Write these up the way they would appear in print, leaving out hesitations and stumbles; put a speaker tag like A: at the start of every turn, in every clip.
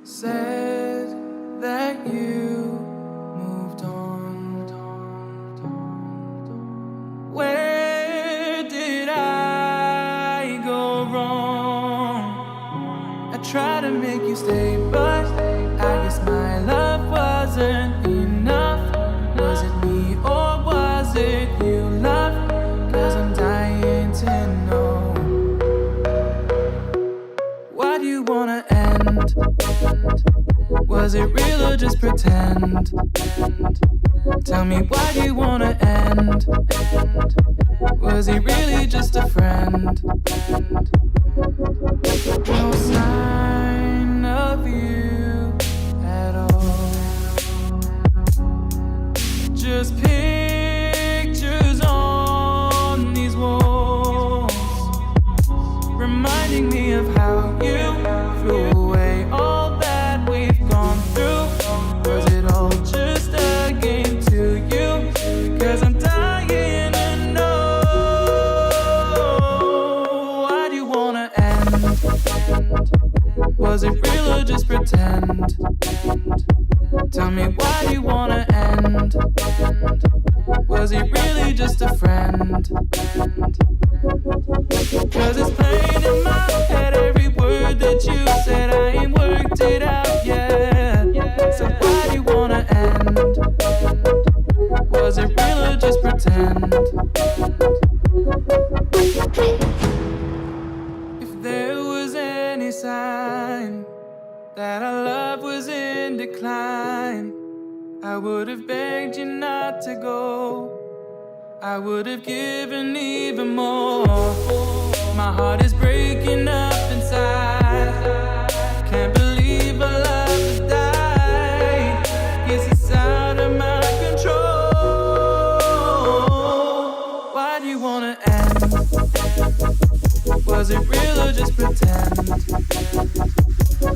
A: said that you moved on. Where did I go wrong? I tried to make you stay, but I guess my love wasn't enough. Was it me or was it you, love? 'Cause I'm dying to know. Why do you wanna end? Was it real or just pretend? Tell me, why do you wanna end? Was he really just a friend? No sign of you at all. Just pictures on these walls, reminding me of how you threw away all that we've gone through. Was it all just a game to you? 'Cause I'm dying to know. Why do you wanna end? Was it real or just pretend? Tell me, why do you wanna end? Was he really just a friend? 'Cause it's plain in my head, every word that you said, I ain't worked it out yet. So why do you wanna end? Was it real or just pretend? If there was any sign that our love was in decline, I would have begged you not to go. I would have given even more. My heart is breaking up inside. Can't believe our love has died. Guess it's out of my control. Why do you wanna end? Was it real or just pretend?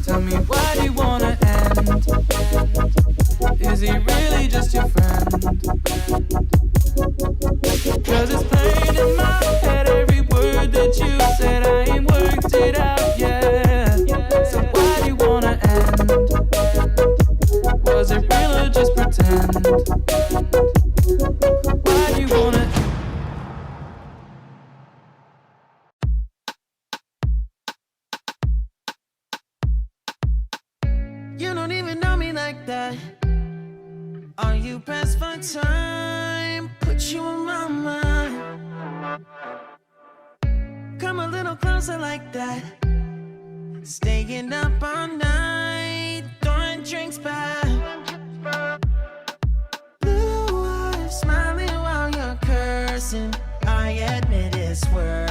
A: Tell me, why do you wanna end? Is he really just your friend? 'Cause it's plain in my head, every word that you said, I ain't worked it out yet. So why do you wanna end? Was it real or just pretend? Why do you wanna end?
B: You don't even know me like that. Are you pressed for time? Put you on my mind. Come a little closer like that. Staying up all night, throwing drinks back. Blue eyes smiling while you're cursing. I admit it's worse.